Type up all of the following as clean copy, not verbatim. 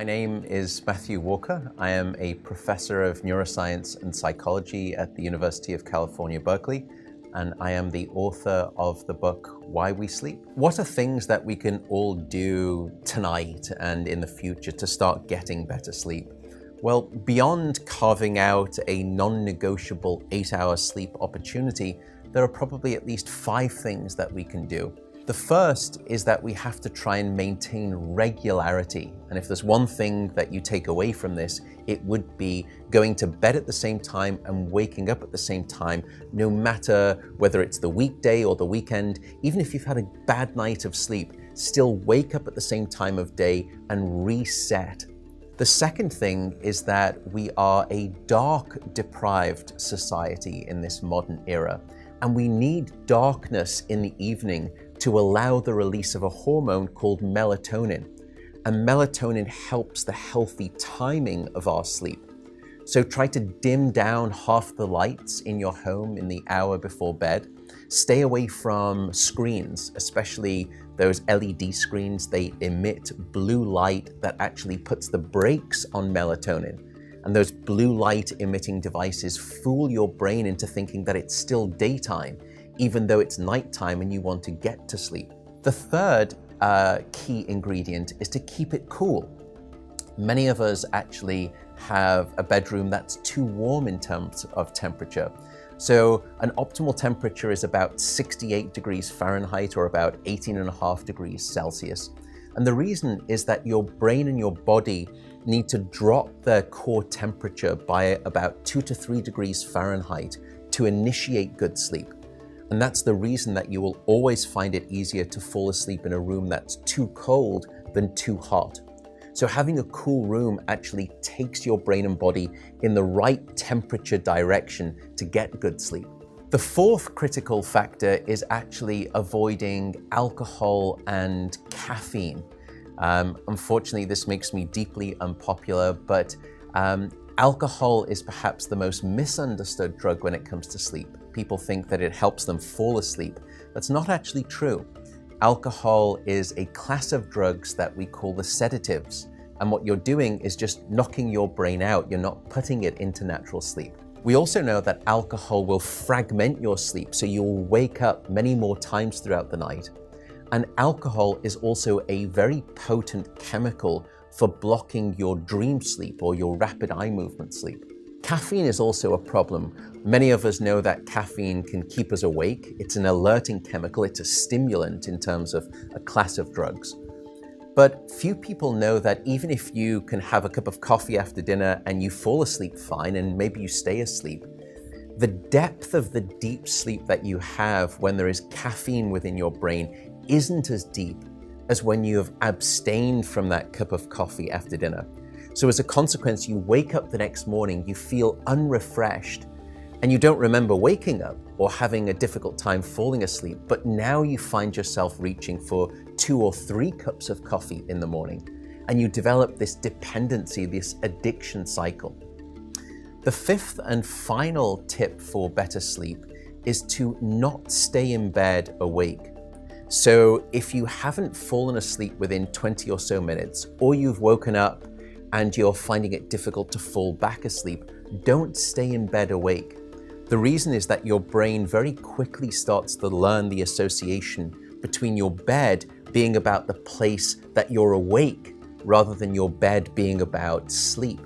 My name is Matthew Walker. I am a professor of neuroscience and psychology at the University of California, Berkeley, and I am the author of the book, Why We Sleep. What are things that we can all do tonight and in the future to start getting better sleep? Well, beyond carving out a non-negotiable 8-hour sleep opportunity, there are probably at least 5 things that we can do. The first is that we have to try and maintain regularity. And if there's one thing that you take away from this, it would be going to bed at the same time and waking up at the same time, no matter whether it's the weekday or the weekend. Even if you've had a bad night of sleep, still wake up at the same time of day and reset. The second thing is that we are a dark-deprived society in this modern era, and we need darkness in the evening to allow the release of a hormone called melatonin. And melatonin helps the healthy timing of our sleep. So try to dim down half the lights in your home in the hour before bed. Stay away from screens, especially those LED screens. They emit blue light that actually puts the brakes on melatonin. And those blue light emitting devices fool your brain into thinking that it's still daytime, even though it's nighttime and you want to get to sleep. The third key ingredient is to keep it cool. Many of us actually have a bedroom that's too warm in terms of temperature. So an optimal temperature is about 68 degrees Fahrenheit or about 18.5 degrees Celsius. And the reason is that your brain and your body need to drop their core temperature by about 2 to 3 degrees Fahrenheit to initiate good sleep. And that's the reason that you will always find it easier to fall asleep in a room that's too cold than too hot. So having a cool room actually takes your brain and body in the right temperature direction to get good sleep. The fourth critical factor is actually avoiding alcohol and caffeine. Unfortunately, this makes me deeply unpopular, but alcohol is perhaps the most misunderstood drug when it comes to sleep. People think that it helps them fall asleep. That's not actually true. Alcohol is a class of drugs that we call the sedatives. And what you're doing is just knocking your brain out. You're not putting it into natural sleep. We also know that alcohol will fragment your sleep, so you'll wake up many more times throughout the night. And alcohol is also a very potent chemical for blocking your dream sleep or your rapid eye movement sleep. Caffeine is also a problem. Many of us know that caffeine can keep us awake. It's an alerting chemical. It's a stimulant in terms of a class of drugs. But few people know that even if you can have a cup of coffee after dinner and you fall asleep fine and maybe you stay asleep, the depth of the deep sleep that you have when there is caffeine within your brain isn't as deep as when you have abstained from that cup of coffee after dinner. So as a consequence, you wake up the next morning, you feel unrefreshed, and you don't remember waking up or having a difficult time falling asleep, but now you find yourself reaching for 2 or 3 cups of coffee in the morning, and you develop this dependency, this addiction cycle. The fifth and final tip for better sleep is to not stay in bed awake. So if you haven't fallen asleep within 20 or so minutes, or you've woken up and you're finding it difficult to fall back asleep, don't stay in bed awake. The reason is that your brain very quickly starts to learn the association between your bed being about the place that you're awake rather than your bed being about sleep.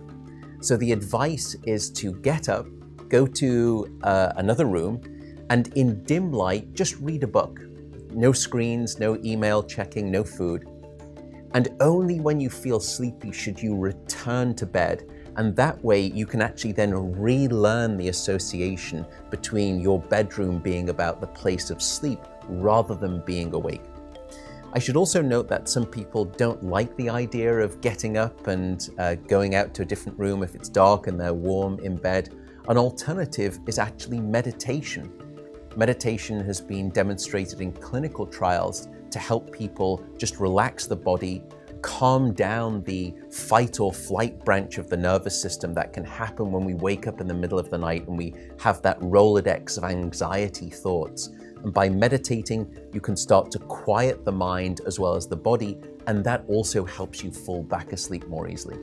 So the advice is to get up, go to another room, and in dim light, just read a book. No screens, no email checking, no food. And only when you feel sleepy should you return to bed. And that way you can actually then relearn the association between your bedroom being about the place of sleep rather than being awake. I should also note that some people don't like the idea of getting up and going out to a different room if it's dark and they're warm in bed. An alternative is actually meditation. Meditation has been demonstrated in clinical trials to help people just relax the body, calm down the fight or flight branch of the nervous system that can happen when we wake up in the middle of the night and we have that Rolodex of anxiety thoughts. And by meditating, you can start to quiet the mind as well as the body, and that also helps you fall back asleep more easily.